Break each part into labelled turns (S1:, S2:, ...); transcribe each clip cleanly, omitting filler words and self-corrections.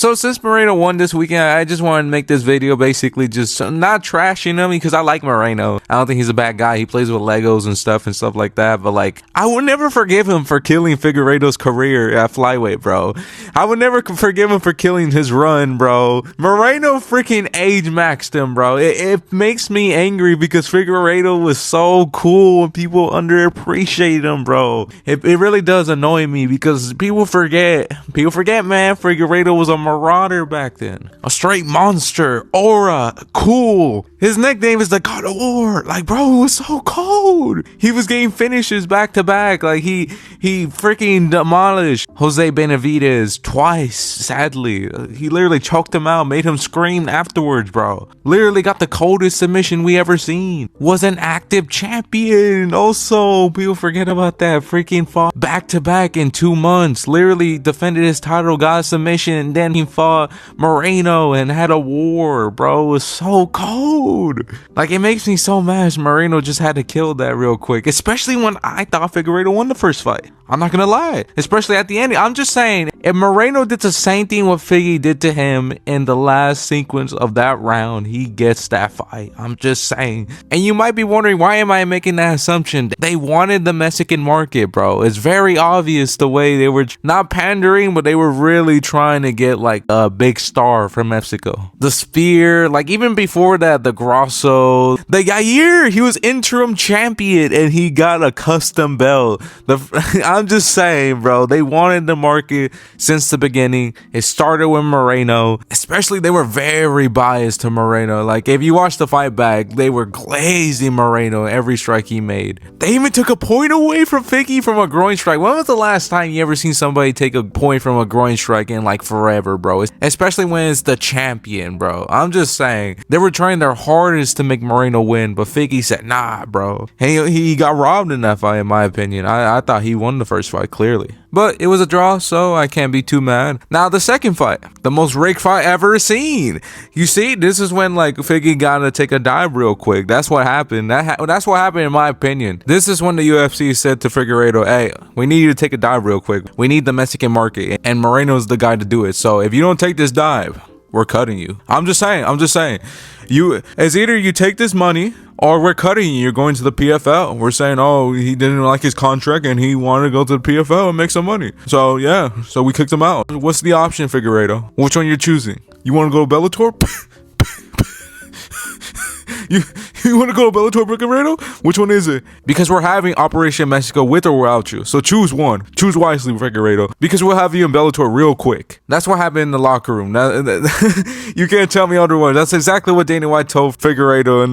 S1: So since Moreno won this weekend, I just wanted to make this video basically just not trashing him because I like Moreno. I don't think he's a bad guy. He plays with Legos and stuff like that. But like, I will never forgive him for killing Figueiredo's career at flyweight, bro. I would never forgive him for killing his run, bro. Moreno freaking age maxed him, bro. It makes me angry because Figueiredo was so cool and people underappreciate him, bro. It really does annoy me because people forget, man. Figueiredo was a marauder back then, a straight monster, aura, cool. His nickname is the God of War. Like, bro, it was so cold. He was getting finishes back to back. Like, he freaking demolished Jose Benavidez twice, sadly. He literally choked him out, made him scream afterwards, bro. Literally got the coldest submission we ever seen. Was an active champion. Also, people forget about that. Freaking fought back to back in 2 months. Literally defended his title, got a submission, and then he fought Moreno and had a war, bro. It was so cold. Like, it makes me so mad Moreno just had to kill that real quick, especially when I thought Figueiredo won the first fight. I'm not gonna lie, especially at the end. I'm just saying, if Moreno did the same thing what Figgy did to him in the last sequence of that round, he gets that fight. I'm just saying. And you might be wondering, why am I making that assumption? They wanted the Mexican market, bro. It's very obvious the way they were not pandering, but they were really trying to get like a big star from Mexico. The Spear, like even before that, the Grosso, the Yair, he was interim champion and he got a custom belt. I'm just saying, bro, they wanted the market since the beginning. It started with Moreno, especially they were very biased to Moreno. Like, if you watch the fight back, they were glazing Moreno every strike he made. They even took a point away from Figgy from a groin strike. When was the last time you ever seen somebody take a point from a groin strike in like forever, bro? Especially when it's the champion, bro. I'm just saying, they were trying their hardest to make Moreno win, but Figgy said, nah, bro. He got robbed in that fight, in my opinion. I thought he won the first fight, clearly. But it was a draw, so I can't be too mad. Now, the second fight, the most rigged fight ever seen. You see, this is when, like, Figgy got to take a dive real quick. That's what happened. That's what happened, in my opinion. This is when the UFC said to Figueiredo, hey, we need you to take a dive real quick. We need the Mexican market, and Moreno's the guy to do it. So if you don't take this dive, we're cutting you. I'm just saying. It's either you take this money or we're cutting you. You're going to the PFL. We're saying, oh, he didn't like his contract and he wanted to go to the PFL and make some money. So yeah, so we kicked him out. What's the option, Figueiredo? Which one you're choosing? You want to go to Bellator? You want to go to Bellator, Figueiredo? Which one is it? Because we're having Operation Mexico with or without you. So choose one. Choose wisely, Figueiredo. Because we'll have you in Bellator real quick. That's what happened in the locker room. You can't tell me otherwise. That's exactly what Dana White told Figueiredo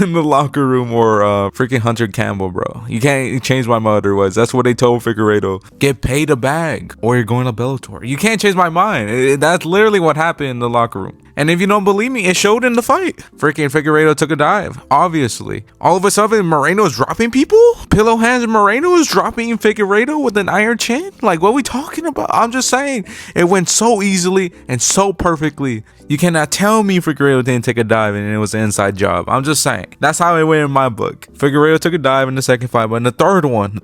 S1: in the locker room, or freaking Hunter Campbell, bro. You can't change my mind otherwise. That's what they told Figueiredo. Get paid a bag or you're going to Bellator. You can't change my mind. That's literally what happened in the locker room. And if you don't believe me, it showed in the fight. Freaking Figueiredo took a dive, obviously. All of a sudden, Moreno's dropping people? Pillow hands Moreno is dropping Figueiredo with an iron chin? Like, what are we talking about? I'm just saying, it went so easily and so perfectly. You cannot tell me Figueiredo didn't take a dive and it was an inside job. I'm just saying. That's how it went in my book. Figueiredo took a dive in the second fight, but in the third one,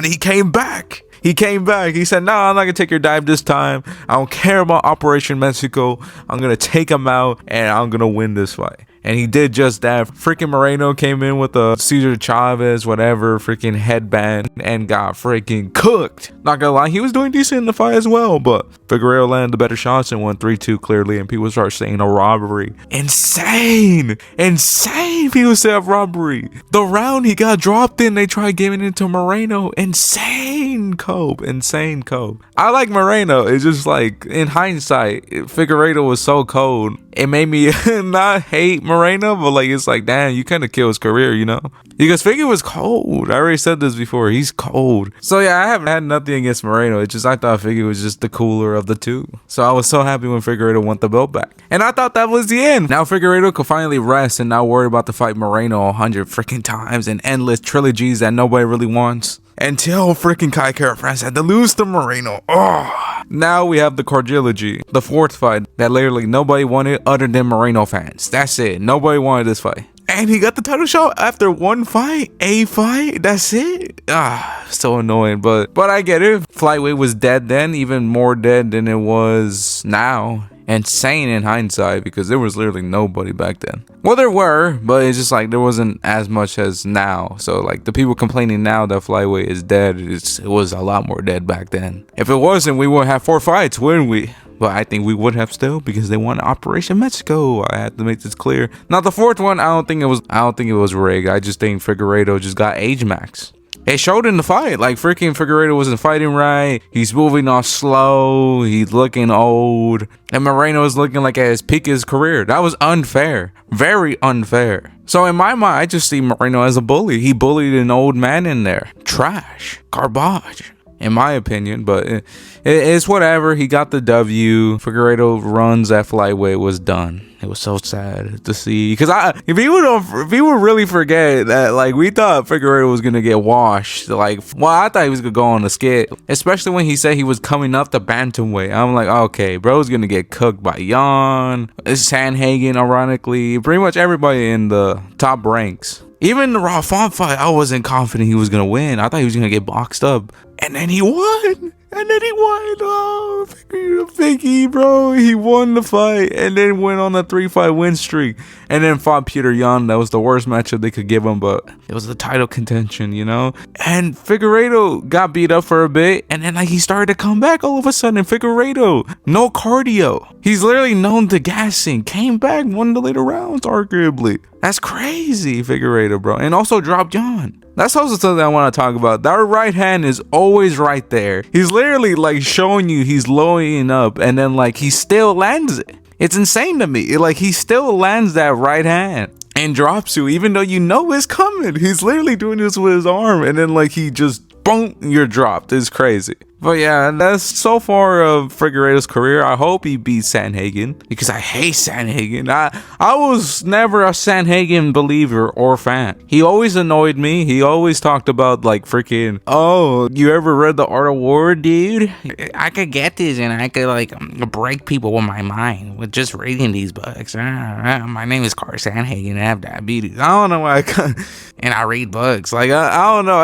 S1: he came back. He came back. He said, nah, I'm not going to take your dive this time. I don't care about Operation Mexico. I'm going to take him out and I'm going to win this fight. And he did just that. Freaking Moreno came in with a Cesar Chavez, whatever, freaking headband and got freaking cooked. Not gonna lie, he was doing decent in the fight as well, but Figueiredo landed the better shots and won 3-2 clearly, and people start saying a robbery. Insane people say a robbery. The round he got dropped in, they tried giving it to Moreno. Insane cope. I like Moreno. It's just like, in hindsight, Figueiredo was so cold. It made me not hate Moreno, but like, it's like, damn, you kind of killed his career, you know? Because Figgy was cold. I already said this before. He's cold. So yeah, I haven't had nothing against Moreno. It's just I thought Figgy was just the cooler of the two. So I was so happy when Figueiredo won the belt back. And I thought that was the end. Now Figueiredo could finally rest and not worry about to fight Moreno 100 freaking times and endless trilogies that nobody really wants. Until freaking Kai Kara France had to lose to Moreno. Oh, now we have the Cordilogy, the fourth fight that literally nobody wanted other than Moreno fans. That's it. Nobody wanted this fight. And he got the title shot after one fight, a fight. That's it. So annoying. But I get it. Flyweight was dead then, even more dead than it was now. Insane in hindsight, because there was literally nobody back then. Well, there were, but it's just like there wasn't as much as now. So like the people complaining now that flyweight is dead, it was a lot more dead back then. If it wasn't, we wouldn't have 4 fights, wouldn't we? But I think we would have still, because they won Operation Mexico. I have to make this clear. Now the 4th one, I don't think it was rigged. I just think Figueiredo just got age max. It showed in the fight. Like, freaking Figueiredo wasn't fighting right. He's moving all slow. He's looking old. And Moreno is looking like at his peak of his career. That was unfair. Very unfair. So in my mind, I just see Moreno as a bully. He bullied an old man in there. Trash. Garbage. In my opinion, but it's whatever. He got the W. Figueiredo runs at flyweight was done. It was so sad to see, because if people really forget that, like, we thought Figueiredo was gonna get washed. Like, well, I thought he was gonna go on a skit, especially when he said he was coming up the bantamweight. I'm like, okay, bro's gonna get cooked by Jan, Sandhagen, ironically, pretty much everybody in the top ranks. Even the Raw Font fight, I wasn't confident he was gonna win. I thought he was gonna get boxed up, and then he won. Oh, Figgy, bro. He won the fight and then went on a 3-fight win streak. And then fought Peter Yan. That was the worst matchup they could give him, but it was the title contention, you know? And Figueiredo got beat up for a bit, and then like he started to come back all of a sudden. Figueiredo, no cardio. He's literally known to gassing. Came back, won the later rounds, arguably. That's crazy, Figueiredo, bro. And also dropped Yan. That's also something I want to talk about. That right hand is always right there. He's literally like showing you he's lowering up, and then like he still lands it. It's insane to me. Like he still lands that right hand and drops you, even though you know it's coming. He's literally doing this with his arm, and then like he just boom, you're dropped. It's crazy. But yeah, that's so far of Figueiredo's career. I hope he beats Sandhagen, because I hate Sandhagen. I was never a Sandhagen believer or fan. He always annoyed me. He always talked about like freaking, oh, you ever read The Art of War, dude? I could get this and I could like break people with my mind with just reading these books. My name is Carl Sandhagen and I have diabetes. I don't know why and I read books. Like I don't know.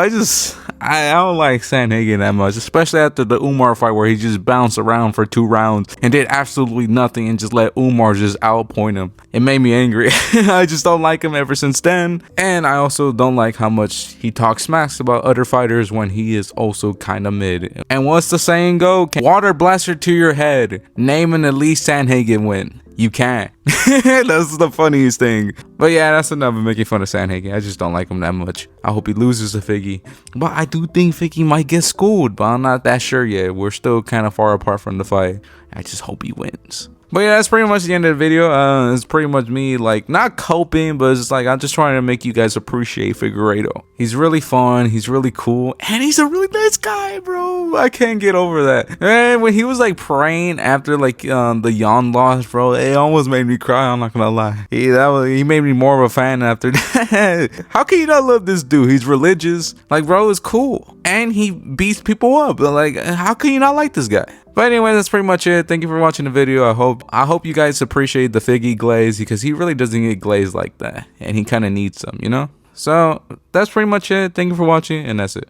S1: I don't like Sandhagen that much, especially after the Umar fight where he just bounced around for 2 rounds and did absolutely nothing and just let Umar just outpoint him. It made me angry. I just don't like him ever since then. And I also don't like how much he talks smacks about other fighters when he is also kind of mid. And what's the saying go? Water blaster to your head. Name an elite Sandhagen win. You can't. That's the funniest thing. But yeah, that's enough of making fun of Sandhagen. I just don't like him that much. I hope he loses to Figgy. But I do think Figgy might get schooled, but I'm not that sure yet. We're still kind of far apart from the fight. I just hope he wins. But yeah, that's pretty much the end of the video. It's pretty much me, like, not coping, but it's just like, I'm just trying to make you guys appreciate Figueiredo. He's really fun, he's really cool, and he's a really nice guy, bro. I can't get over that. And when he was, like, praying after, like, the Yan loss, bro, it almost made me cry, I'm not gonna lie. He made me more of a fan after that. How can you not love this dude? He's religious. Like, bro, is cool. And he beats people up. Like, how can you not like this guy? But anyway, that's pretty much it. Thank you for watching the video. I hope you guys appreciate the Figgy glaze, because he really doesn't get glazed like that, and he kind of needs some, you know? So that's pretty much it. Thank you for watching, and that's it.